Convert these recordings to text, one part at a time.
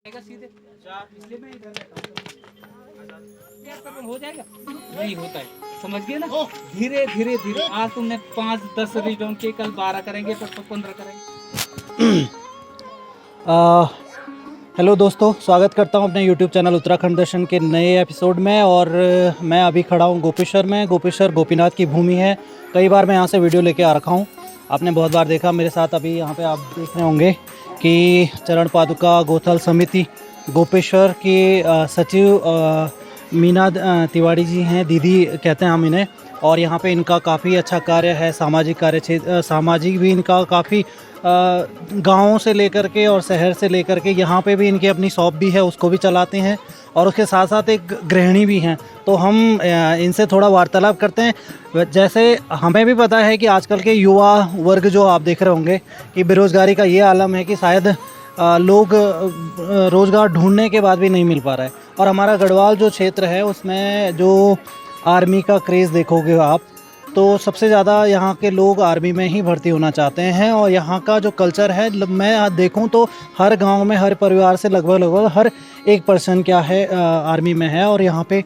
सीधे इसलिए मैं इधर हो जाएगा नहीं होता है, समझ गए ना। धीरे धीरे धीरे आज तुमने 5-10 राउंड के, कल 12 करेंगे, फिर 15 करेंगे। हेलो दोस्तों, स्वागत करता हूं अपने यूट्यूब चैनल उत्तराखंड दर्शन के नए एपिसोड में। और मैं अभी खड़ा हूं गोपेश्वर में। गोपेश्वर गोपीनाथ की भूमि है। कई बार मैं यहां से वीडियो लेके आ रखा हूं, आपने बहुत बार देखा मेरे साथ। अभी यहां पे आप देख रहे होंगे कि चरण पादुका गोथल समिति गोपेश्वर की सचिव मीना तिवारी जी हैं, दीदी कहते हैं हम इन्हें। और यहाँ पे इनका काफ़ी अच्छा कार्य है, सामाजिक कार्य क्षेत्र, सामाजिक भी इनका काफ़ी गाँवों से लेकर के और शहर से लेकर के यहाँ पे भी इनकी अपनी शॉप भी है, उसको भी चलाते हैं। और उसके साथ साथ एक गृहिणी भी हैं। तो हम इनसे थोड़ा वार्तालाप करते हैं। जैसे हमें भी पता है कि आजकल के युवा वर्ग जो आप देख रहे होंगे कि बेरोज़गारी का ये आलम है कि शायद लोग रोज़गार ढूंढने के बाद भी नहीं मिल पा रहा है। और हमारा गढ़वाल जो क्षेत्र है उसमें जो आर्मी का क्रेज़ देखोगे आप, तो सबसे ज़्यादा यहाँ के लोग आर्मी में ही भर्ती होना चाहते हैं। और यहाँ का जो कल्चर है, मैं देखूँ तो हर गांव में, हर परिवार से लगभग हर एक पर्सन क्या है आर्मी में है। और यहाँ पे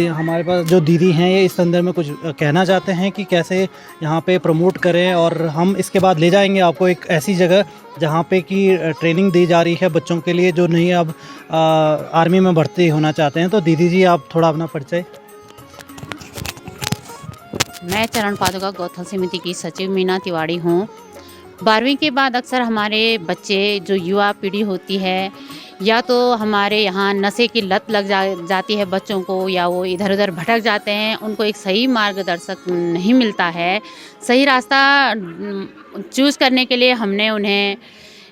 हमारे पास जो दीदी हैं, ये इस संदर्भ में कुछ कहना चाहते हैं कि कैसे यहाँ पे प्रमोट करें। और हम इसके बाद ले जाएंगे आपको एक ऐसी जगह जहाँ पे कि ट्रेनिंग दी जा रही है बच्चों के लिए जो नहीं अब आर्मी में भर्ती होना चाहते हैं। तो दीदी जी, आप थोड़ा अपना परिचय। मैं चरण पादुका गौथल समिति की सचिव मीना तिवारी हूँ। 12वीं के बाद अक्सर हमारे बच्चे, जो युवा पीढ़ी होती है, या तो हमारे यहाँ नशे की लत लग जाती है बच्चों को, या वो इधर उधर भटक जाते हैं। उनको एक सही मार्गदर्शक नहीं मिलता है। सही रास्ता चूज़ करने के लिए हमने उन्हें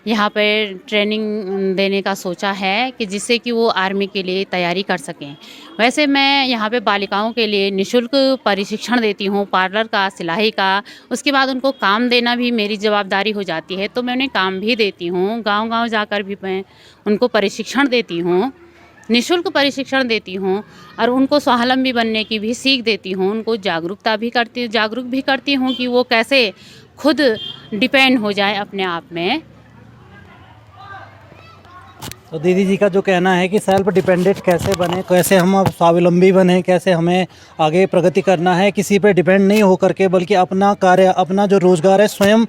यहाँ पर ट्रेनिंग देने का सोचा है कि जिससे कि वो आर्मी के लिए तैयारी कर सकें। वैसे मैं यहाँ पे बालिकाओं के लिए निःशुल्क प्रशिक्षण देती हूँ, पार्लर का, सिलाई का। उसके बाद उनको काम देना भी मेरी जवाबदारी हो जाती है, तो मैं उन्हें काम भी देती हूँ। गांव-गांव जाकर भी मैं उनको प्रशिक्षण देती हूँ, निःशुल्क प्रशिक्षण देती हूँ। और उनको स्वावलंबी बनने की भी सीख देती हूँ। उनको जागरूक भी करती हूँ कि वो कैसे खुद डिपेंड हो जाए अपने आप में। तो दीदी जी का जो कहना है कि सेल्फ डिपेंडेंट कैसे बने, कैसे हम स्वावलंबी बने, कैसे हमें आगे प्रगति करना है, किसी पे डिपेंड नहीं होकर के, बल्कि अपना कार्य, अपना जो रोज़गार है स्वयं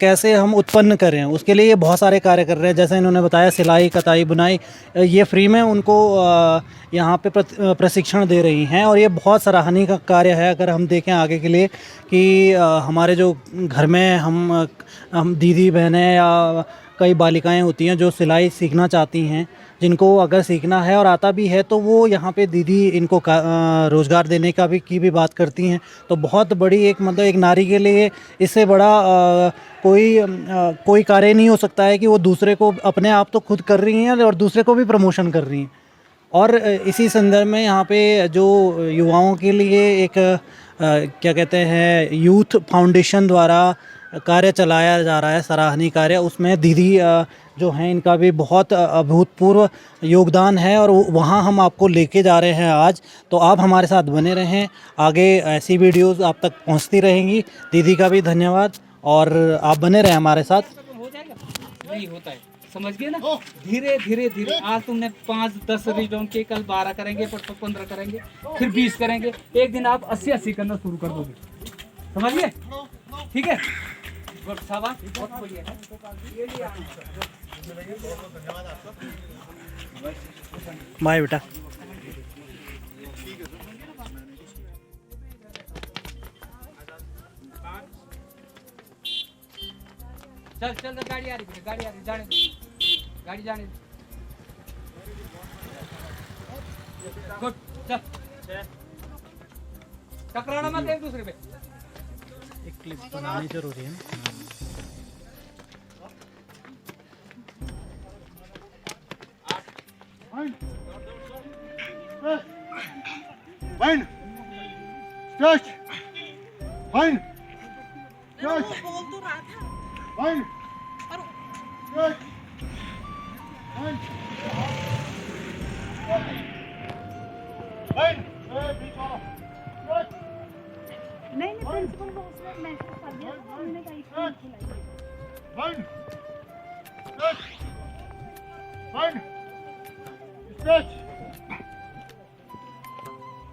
कैसे हम उत्पन्न करें, उसके लिए ये बहुत सारे कार्य कर रहे हैं। जैसे इन्होंने बताया, सिलाई, कताई, बुनाई, ये फ्री में उनको यहाँ पे प्रशिक्षण दे रही हैं। और ये बहुत सराहनीय का कार्य है। अगर हम देखें आगे के लिए कि हमारे जो घर में हम दीदी बहनें या कई बालिकाएं होती हैं जो सिलाई सीखना चाहती हैं, जिनको अगर सीखना है और आता भी है, तो वो यहाँ पे दीदी इनको रोज़गार देने का भी बात करती हैं। तो बहुत बड़ी एक, मतलब एक नारी के लिए इससे बड़ा कोई कार्य नहीं हो सकता है कि वो दूसरे को, अपने आप तो खुद कर रही हैं और दूसरे को भी प्रमोशन कर रही हैं। और इसी संदर्भ में यहाँ पे जो युवाओं के लिए एक क्या कहते हैं, यूथ फाउंडेशन द्वारा कार्य चलाया जा रहा है, सराहनीय कार्य। उसमें दीदी जो हैं, इनका भी बहुत अभूतपूर्व योगदान है। और वहाँ हम आपको लेके जा रहे हैं आज। तो आप हमारे साथ बने रहें, आगे ऐसी वीडियोस आप तक पहुँचती रहेंगी। दीदी का भी धन्यवाद, और आप बने रहें हमारे साथ। हो जाएगा नहीं होता है, समझ गए ना। धीरे धीरे धीरे आज तुमने 5-10 राउंड के, कल 12 करेंगे, फिर 15 करेंगे, फिर 20 करेंगे। एक दिन आप 80-80 करना शुरू कर दोगे, समझ गए? ठीक है, बहुत बढ़िया है। बाय बेटा। चल चल, गाड़ी आ रही, गाड़ी आ रही, जाने दो, गाड़ी जाने दो। गुड, चल, टकराना मत एक दूसरे पे। एक क्लिप बनानी जरूरी है ना। Fine. Stretch. Fine. Stretch. Fine. Stretch. Fine. Fine. बीच वाला. Stretch. नहीं प्रिंसिपल को उसने मैसेज कर दिया था, उन्होंने कहा इसको खिलाइए। Fine. Stretch. स्ट्रेच।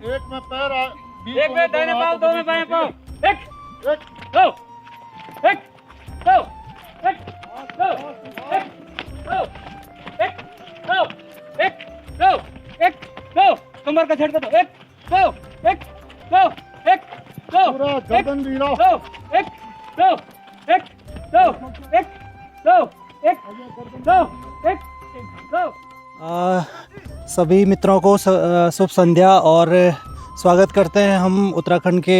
एक में पैर एक में दाहिने पाँव, दो में बाएं पाँव। एक, एक, दो, एक, दो, एक, दो, एक, दो, एक, दो, एक, दो, एक, दो, कमर का झटका दो। एक, दो, एक, दो, एक, दो, पूरा एक, गर्दन भी हिलाओ। दो, एक, दो, एक, दो, एक, दो, एक, दो, एक, दो। सभी मित्रों को शुभ संध्या और स्वागत करते हैं हम उत्तराखंड के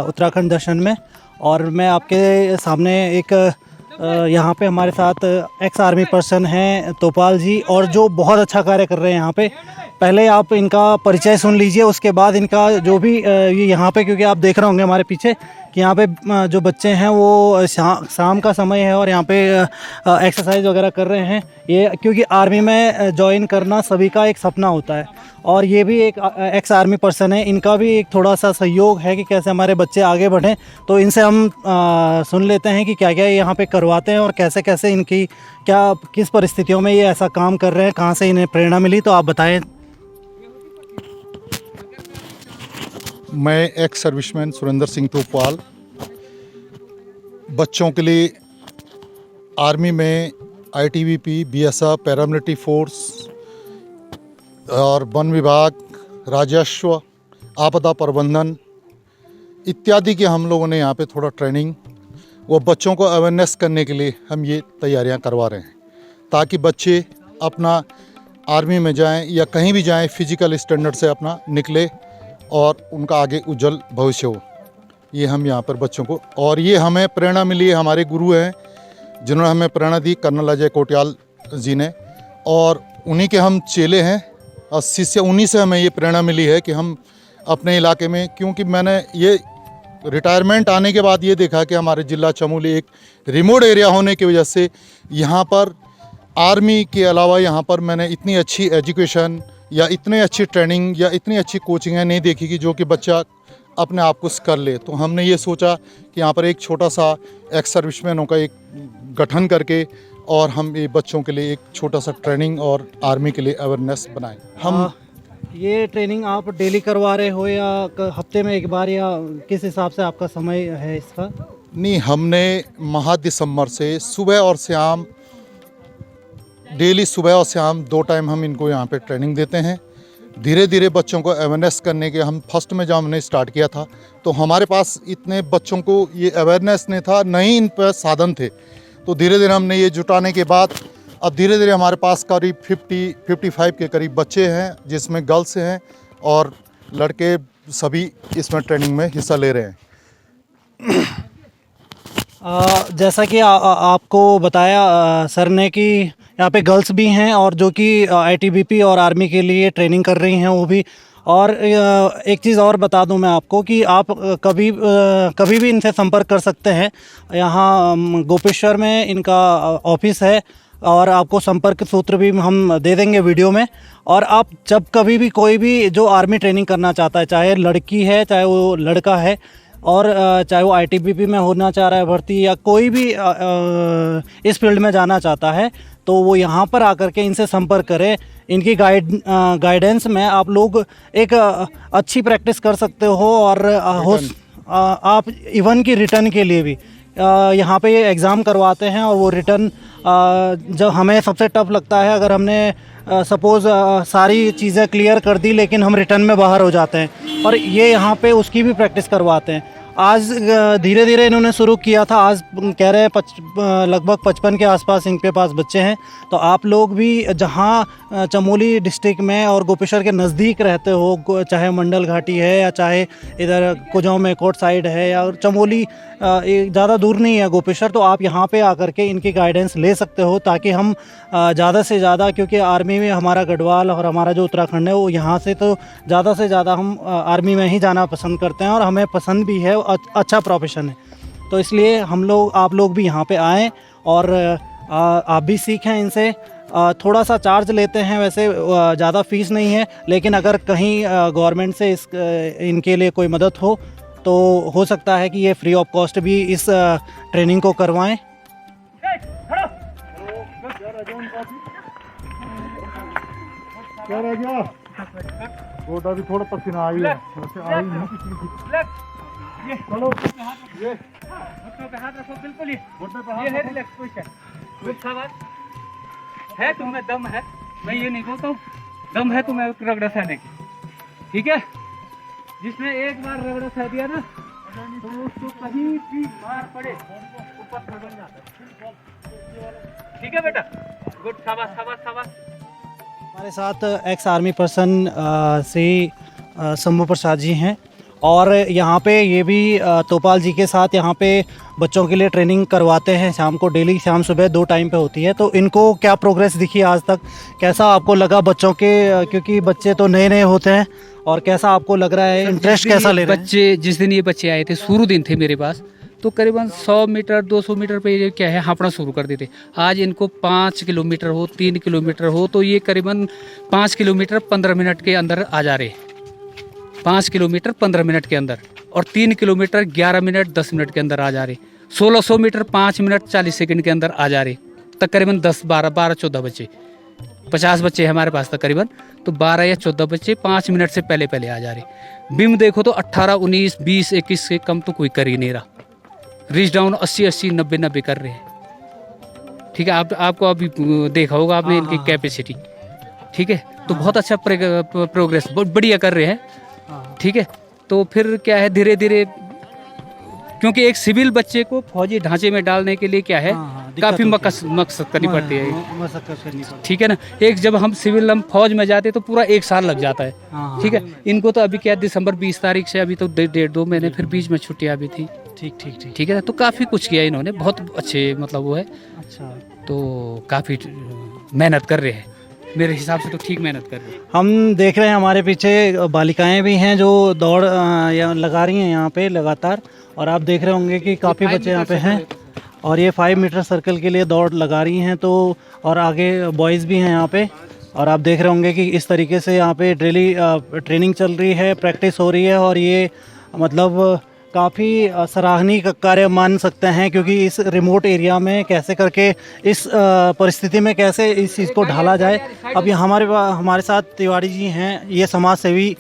उत्तराखंड दर्शन में। और मैं आपके सामने एक यहाँ पे हमारे साथ एक्स आर्मी पर्सन हैं तोपाल जी, और जो बहुत अच्छा कार्य कर रहे हैं यहाँ पे। पहले आप इनका परिचय सुन लीजिए, उसके बाद इनका जो भी ये यहाँ पे, क्योंकि आप देख रहे होंगे हमारे पीछे कि यहाँ पे जो बच्चे हैं वो शाम का समय है और यहाँ पे एक्सरसाइज वगैरह कर रहे हैं। ये क्योंकि आर्मी में ज्वाइन करना सभी का एक सपना होता है, और ये भी एक एक्स आर्मी पर्सन है। इनका भी एक थोड़ा सा सहयोग है कि कैसे हमारे बच्चे आगे बढ़ें। तो इनसे हम सुन लेते हैं कि क्या क्या यहाँ पे करवाते हैं और कैसे कैसे इनकी किस परिस्थितियों में ये ऐसा काम कर रहे हैं, कहाँ से इन्हें प्रेरणा मिली। तो आप बताएं। मैं एक्स सर्विसमैन सुरेंद्र सिंह तोपाल बच्चों के लिए आर्मी में आईटीबीपी, बीएसएफ, पैरामिलिट्री फोर्स और वन विभाग, राजस्व, आपदा प्रबंधन इत्यादि के हम लोगों ने यहाँ पे थोड़ा ट्रेनिंग वो बच्चों को अवेयरनेस करने के लिए हम ये तैयारियाँ करवा रहे हैं, ताकि बच्चे अपना आर्मी में जाएं या कहीं भी जाएं फिजिकल स्टैंडर्ड से अपना निकले और उनका आगे उज्जवल भविष्य हो। ये हम यहाँ पर बच्चों को, और ये हमें प्रेरणा मिली है, हमारे गुरु हैं जिन्होंने हमें प्रेरणा दी, कर्नल अजय कोटियाल जी ने, और उन्हीं के हम चेले हैं और शिष्य। उन्हीं से हमें ये प्रेरणा मिली है कि हम अपने इलाके में, क्योंकि मैंने ये रिटायरमेंट आने के बाद ये देखा कि हमारे ज़िला चमोली एक रिमोट एरिया होने की वजह से यहाँ पर आर्मी के अलावा यहाँ पर मैंने इतनी अच्छी एजुकेशन या इतनी अच्छी ट्रेनिंग या इतनी अच्छी कोचिंगें नहीं देखी कि जो कि बच्चा अपने आप को कर ले। तो हमने ये सोचा कि यहाँ पर एक छोटा सा एक्स सर्विसमैनों का एक गठन करके और हम ये बच्चों के लिए एक छोटा सा ट्रेनिंग और आर्मी के लिए अवेयरनेस बनाएं। हम ये ट्रेनिंग आप डेली करवा रहे हो या हफ्ते में एक बार, या किस हिसाब से आपका समय है इसका? नहीं, हमने माह दिसंबर से सुबह और शाम, डेली सुबह और शाम 2 टाइम हम इनको यहाँ पे ट्रेनिंग देते हैं। धीरे धीरे बच्चों को अवेयरनेस करने के, हम फर्स्ट में जब हमने स्टार्ट किया था तो हमारे पास इतने बच्चों को ये अवेयरनेस नहीं था, नहीं इन पर साधन थे। तो धीरे धीरे हमने ये जुटाने के बाद अब धीरे धीरे हमारे पास करीब 50-55 के करीब बच्चे हैं, जिसमें गर्ल्स हैं और लड़के सभी इसमें ट्रेनिंग में हिस्सा ले रहे हैं। जैसा कि आपको बताया सर ने कि यहाँ पे गर्ल्स भी हैं और जो कि आईटीबीपी और आर्मी के लिए ट्रेनिंग कर रही हैं वो भी। और एक चीज़ और बता दूं मैं आपको कि आप कभी भी इनसे संपर्क कर सकते हैं। यहाँ गोपेश्वर में इनका ऑफिस है और आपको संपर्क सूत्र भी हम दे देंगे वीडियो में। और आप जब कभी भी कोई भी जो आर्मी ट्रेनिंग करना चाहता है, चाहे लड़की है चाहे वो लड़का है, और चाहे वो आईटीबीपी में होना चाह रहा है भर्ती, या कोई भी इस फील्ड में जाना चाहता है, तो वो यहाँ पर आकर के इनसे संपर्क करें। इनकी गाइडेंस में आप लोग एक अच्छी प्रैक्टिस कर सकते हो। और आप इवन की रिटर्न के लिए भी यहाँ पे ये एग्ज़ाम करवाते हैं। और वो रिटर्न जब हमें सबसे टफ लगता है, अगर हमने सपोज़ सारी चीज़ें क्लियर कर दी लेकिन हम रिटर्न में बाहर हो जाते हैं, और ये यहाँ पे उसकी भी प्रैक्टिस करवाते हैं। आज धीरे धीरे इन्होंने शुरू किया था, आज कह रहे हैं लगभग 55 के आसपास इनके पास बच्चे हैं। तो आप लोग भी जहाँ चमोली डिस्ट्रिक्ट में और गोपेश्वर के नज़दीक रहते हो, चाहे मंडल घाटी है या चाहे इधर कुजाऊ में कोट साइड है या चमोली ज़्यादा दूर नहीं है गोपेश्वर, तो आप यहाँ पे आकर के इनकी गाइडेंस ले सकते हो, ताकि हम ज़्यादा से ज़्यादा, क्योंकि आर्मी में हमारा गढ़वाल और हमारा जो उत्तराखंड है वो यहाँ से तो ज़्यादा से ज़्यादा हम आर्मी में ही जाना पसंद करते हैं, और हमें पसंद भी है, अच्छा प्रोफेशन है। तो इसलिए आप लोग भी यहाँ पे आएँ और आप भी सीखें इनसे। थोड़ा सा चार्ज लेते हैं, वैसे ज़्यादा फीस नहीं है, लेकिन अगर कहीं गवर्नमेंट से इनके लिए कोई मदद हो तो हो सकता है कि ये फ्री ऑफ कॉस्ट भी इस ट्रेनिंग को करवाएं। क्या रह गया? गोटा भी थोड़ा पसीना आ ही है, वैसे आ ही नहीं किसी की। ये चलो ये घुटनों पे हाथ रखो, बिल्कुल घुटने पे ये हाथ है रखो। Relax position. गुड शाबाश। है तुम्हें दम है, मैं ये नहीं बोलता हूँ, दम है तुम्हें रगड़ा सहने की, ठीक है? जिसने एक बार रगड़ा सह दिया ना तो उसको कहीं भी मार पड़े वो पत्थर बन जाता है। ठीक है बेटा, गुड, शाबाश शाबाश शाबाश। हमारे साथ ex army person Shri Shambhu Prasad ji हैं और यहाँ पे ये भी तोपाल जी के साथ यहाँ पे बच्चों के लिए ट्रेनिंग करवाते हैं शाम को, डेली शाम सुबह 2 टाइम पे होती है। तो इनको क्या प्रोग्रेस दिखी आज तक, कैसा आपको लगा बच्चों के, क्योंकि बच्चे तो नए नए होते हैं, और कैसा आपको लग रहा है, इंटरेस्ट कैसा ले रहे हैं? बच्चे जिस दिन ये बच्चे आए थे, शुरू दिन थे मेरे पास, तो करीबन 100 मीटर 200 मीटर पे ये क्या है हाँपना शुरू कर देते। आज इनको 5 किलोमीटर हो 3 किलोमीटर हो तो ये करीबन 5 किलोमीटर 15 मिनट के अंदर आ जा रहे, 5 किलोमीटर 15 मिनट के अंदर, और 3 किलोमीटर 11 मिनट 10 मिनट के अंदर आ जा रहे, 1600 मीटर 5 मिनट 40 सेकंड के अंदर आ जा रहे। तकरीबन 10 12 14 बच्चे, 50 बच्चे हैं हमारे पास तकरीबन, तो 12 या 14 बच्चे 5 मिनट से पहले पहले आ जा रहे। बिम देखो तो 18 19 20 21 से कम तो कोई कर ही नहीं रहा। रीच डाउन 80 80 90 90 कर रहे हैं। ठीक है, आपको अभी देखा होगा आपने इनकी कैपेसिटी। ठीक है, तो बहुत अच्छा प्रोग्रेस, बहुत बढ़िया कर रहे हैं। ठीक है, तो फिर क्या है, धीरे धीरे, क्योंकि एक सिविल बच्चे को फौजी ढांचे में डालने के लिए क्या है, काफी मकसद करनी पड़ती है, मशक्कत करनी पड़ती ठीक है ना। एक जब हम सिविल हम फौज में जाते तो पूरा 1 साल लग जाता है। हाँ, ठीक है, इनको तो अभी क्या दिसंबर 20 तारीख से अभी तो 1.5-2 महीने, फिर बीच में छुट्टियां भी थी। ठीक ठीक ठीक। ठीक है ना, तो काफी कुछ किया इन्होंने, बहुत अच्छे मतलब वो है, अच्छा, तो काफी मेहनत कर रहे हैं, मेरे हिसाब से तो ठीक मेहनत कर रहे हैं। हम देख रहे हैं हमारे पीछे बालिकाएं भी हैं जो दौड़ लगा रही हैं यहाँ पे लगातार, और आप देख रहे होंगे कि काफ़ी बच्चे यहाँ पे हैं, और ये 5 मीटर सर्कल के लिए दौड़ लगा रही हैं। तो और आगे बॉयज़ भी हैं यहाँ पे, और आप देख रहे होंगे कि इस तरीके से यहाँ पे डेली ट्रेनिंग चल रही है, प्रैक्टिस हो रही है, और ये मतलब काफ़ी सराहनीय कार्य मान सकते हैं, क्योंकि इस रिमोट एरिया में कैसे करके इस परिस्थिति में कैसे इस चीज़ को ढाला जाए। अब ये हमारे साथ तिवारी जी हैं, ये समाज सेवी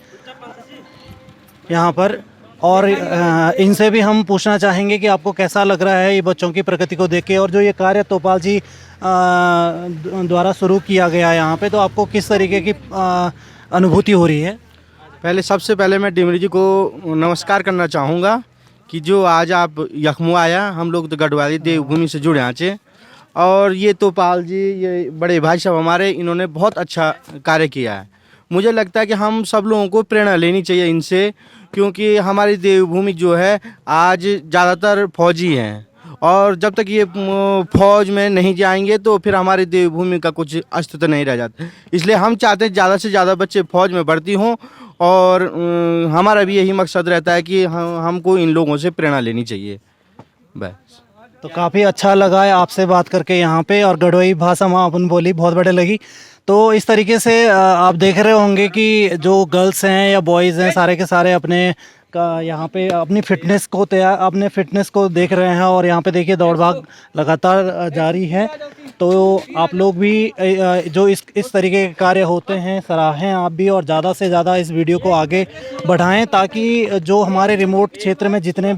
यहाँ पर, और इनसे भी हम पूछना चाहेंगे कि आपको कैसा लग रहा है ये बच्चों की प्रगति को देख के, और जो ये कार्य तोपाल जी द्वारा शुरू किया गया है यहाँ पे, तो आपको किस तरीके की अनुभूति हो रही है? सबसे पहले मैं डिमरी जी को नमस्कार करना चाहूँगा कि जो आज आप यखमू आया, हम लोग तो गढ़वाली देवभूमि से जुड़े हैं, और ये तोपाल जी, ये बड़े भाई साहब हमारे, इन्होंने बहुत अच्छा कार्य किया है। मुझे लगता है कि हम सब लोगों को प्रेरणा लेनी चाहिए इनसे, क्योंकि हमारी देवभूमि जो है आज ज़्यादातर फौजी हैं, और जब तक ये फौज में नहीं जाएंगे तो फिर हमारी देवभूमि का कुछ अस्तित्व नहीं रह जाता। इसलिए हम चाहते हैं ज़्यादा से ज़्यादा बच्चे फौज में भर्ती हों, और हमारा भी यही मकसद रहता है कि हमको इन लोगों से प्रेरणा लेनी चाहिए बस। तो काफ़ी अच्छा लगा है आपसे बात करके यहाँ पे, और गढ़वाई भाषा में अपन बोली बहुत बढ़िया लगी। तो इस तरीके से आप देख रहे होंगे कि जो गर्ल्स हैं या बॉयज़ हैं, सारे के सारे अपने का यहाँ पे अपनी फिटनेस को देख रहे हैं, और यहाँ पे देखिए दौड़ भाग लगातार जारी है। तो आप लोग भी जो इस तरीके के कार्य होते हैं सराहें आप भी, और ज़्यादा से ज़्यादा इस वीडियो को आगे बढ़ाएं, ताकि जो हमारे रिमोट क्षेत्र में जितने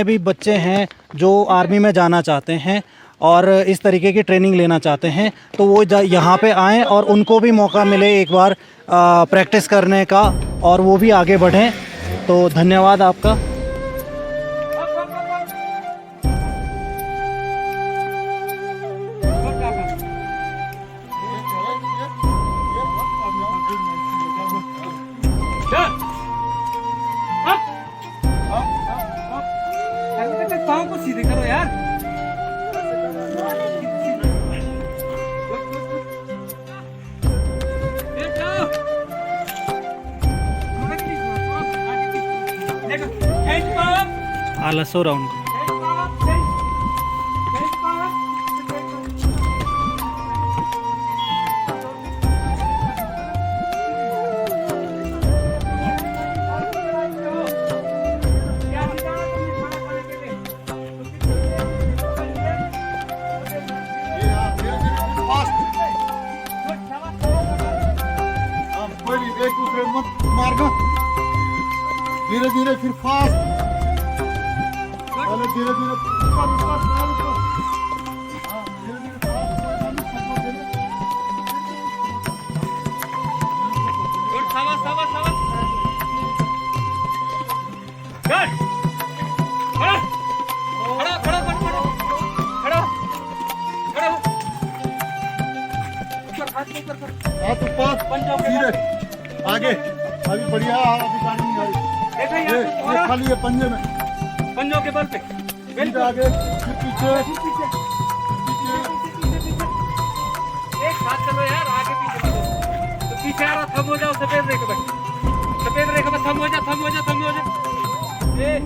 भी बच्चे हैं जो आर्मी में जाना चाहते हैं और इस तरीके की ट्रेनिंग लेना चाहते हैं, तो वो यहाँ पे आएँ और उनको भी मौका मिले एक बार प्रैक्टिस करने का, और वो भी आगे बढ़ें। तो धन्यवाद आपका। पाँव को सीधे करो यार। आलसो राउंड धीरे धीरे फिर फास्ट, पहले धीरे धीरे ऊपर ऊपर ऊपर ऊपर, हाँ धीरे धीरे गुड, शाबाश शाबाश शाबाश, गुड, खड़ा खड़ा खड़ा खड़ा खड़ा खड़ा, ऊपर हाथ ऊपर कर, हाथ ऊपर, धीरे आगे, अभी बढ़िया, अभी गाड़ी नहीं आ रही, देखो ये यहाँ से खाली है पंजे में, पंजों के बल पे, फिर आगे, फिर पीछे, पीछे, एक हाथ चलो यार, आगे पीछे चलो, तो पीछे आ रहा, थम हो जाओ, सफेद रेखा पे, सफेद रेखा पे थम हो जा, थम हो जा, थम हो जा, एक